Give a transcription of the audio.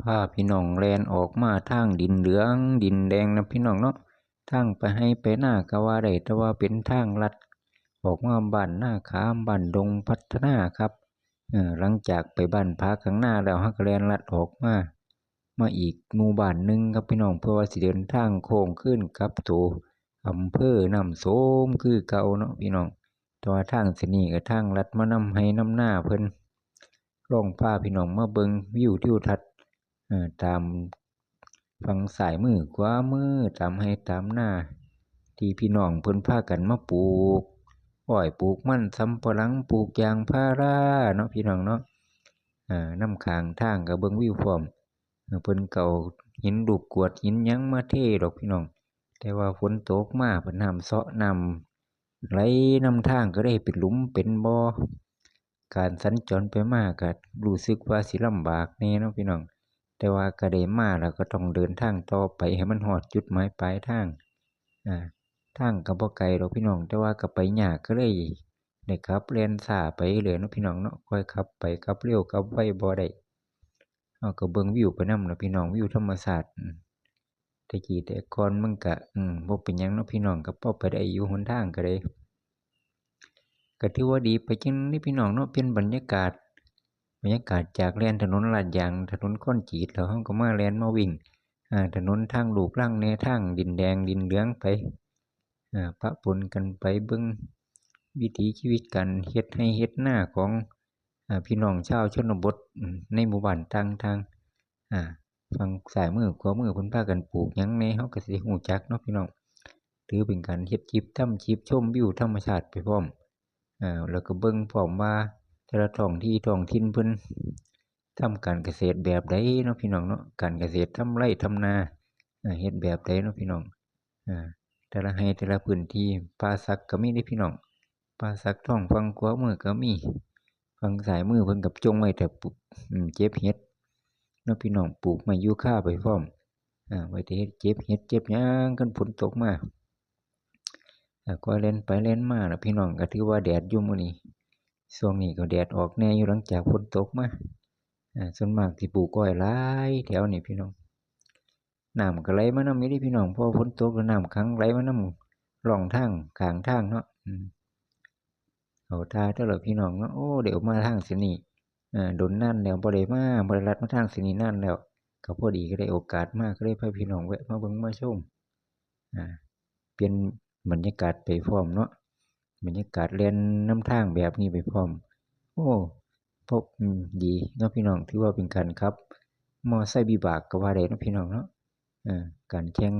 พาพี่น้องแลนออกมาทางดินเหลืองดินแดงนะพี่น้องเนาะทางไปให้ไปหน้าก็ว่าได้แต่ว่าเป็นทางลัดออกมาบ้านหน้าขามบ้านดงพัฒนาครับหลังจากไปบ้านพักข้างหน้าแล้วฮักแลนลัดออกมาอีกหมู่บ้านหนึ่งครับพี่น้องเพื่อว่าสิเดินทางโค้งขึ้นครับตัวอำเภอน้ำโสมคือเก่าเนาะพี่น้องแต่ว่าทางเสนีกับทางลัดมานำให้น้ำหน้าเพิ่นลองพาพี่น้องมาเบิ่งวิวทิวทัศน์ตามฝั่งซ้ายมือขวามือตามให้ตามหน้าที่พี่น้องเพิ่นพากันมาปลูกอ้อยปลูกมันสำปะหลังปลูกยางพาราเนาะพี่น้องเนาะน้ำข้างทางกับเบิ่งวิวพร้อมเพิ่นเก่าหินลูกกวดหินยังมาเทดอกพี่น้องแต่ว่าฝนตกมาเพิ่นน้ำเซาะน้ำไหลน้ำทางก็ได้เป็นหลุมเป็นบ่อการสัญจรไปมาก็รู้สึกว่าสิลำบากแน่เนาะพี่น้องแต่ว่าก็ได้มาแล้วก็ต้องเดินทางต่อไปให้มันฮอดจุดหมายปลายทางทางก็บ่ไกลดอกพี่น้องแต่ว่าก็ไปยากก็เลยได้ขับแล่นช้าไปเลยเนาะพี่น้องเนาะค่อยขับไปขับเร็วขับไวบ่ได้ก็เบิ่งวิวไปนำล่ะพี่น้องวิวธรรมชาติแต่กี้แต่ก่อนมันก็บ่เป็นหยังเนาะพี่น้องก็พอไปได้อยู่หนทางก็ได้ก็ถือว่าดีไปจังนี้พี่น้องเนาะเป็นบรรยากาศจากแล่นถนนลาดยางถนนคอนกรีตแล้วเราก็มาแล่นมาวิ่งถนนทางลูกรังในทางดินแดงดินเหลืองไปปะปนกันไปเบิ่งวิถีชีวิตกันเฮ็ดให้เฮ็ดหน้าของพี่น้องชาวชนบทในหมู่บ้านต่างๆฝั่งซ้ายมือขวามือเพิ่นพากันปลูกหยังแหน่เราก็สิรู้จักเนาะพี่น้องถือเป็นการเฮ็ดคลิปทำคลิปชมวิวธรรมชาติไปพร้อมแล้วก็เบิ่งพร้อมว่าแต่ละท้องถิ่นเพิ่นทำการเกษตรแบบใดเนาะพี่น้องเนาะการเกษตรทำไร่ทำนาเฮ็ดแบบใดเนาะพี่น้องแต่ละไร่แต่ละพื้นที่ป่าสักก็มีเด้พี่น้องป่าสักท้องฝั่งขวามือก็มีฝั่งซ้ายมือเพิ่นก็จงไว้แต่เก็บเห็ดเนาะพี่น้องปลูกไม้ยูคาไปพร้อมไว้แต่เฮ็ดเก็บเห็ดเก็บหยังคันฝนตกมาก็เล่นไปเล่นมาล่ะพี่น้องก็ถือว่าแดดอยู่มื้อนี้ช่วงนี้ก็แดดออกแน่อยู่หลังจากฝนตกมาส่วนมากสิปลูกอ้อยหลายแถวนี้พี่น้องน้ำก็ไหลมานำอยู่เดะพี่น้องพอฝนตกแล้วน้ำขังไหลมานำร่องทางข้างทางเนาะเอาท่าเด้อล่ะพี่น้องเนาะโอ้เดี๋ยวมาทางเส้นนี้โดนนานแล้วบ่ได้ลัดมาทางเส้นนี้นานแล้วก็พอดีก็ได้โอกาสมาก็เลยพาพี่น้องแวะมาเบิ่งมาชมเปลี่ยนบรรยากาศไปพร้อมเนาะบรรยากาศแล่นน้ำทางแบบนี้ไปพร้อมโอ้พบดีเนาะพี่น้องถือว่าเป็นการขับมอไซค์วิบากก็ว่าได้เนาะพี่น้องเนาะการแข่ง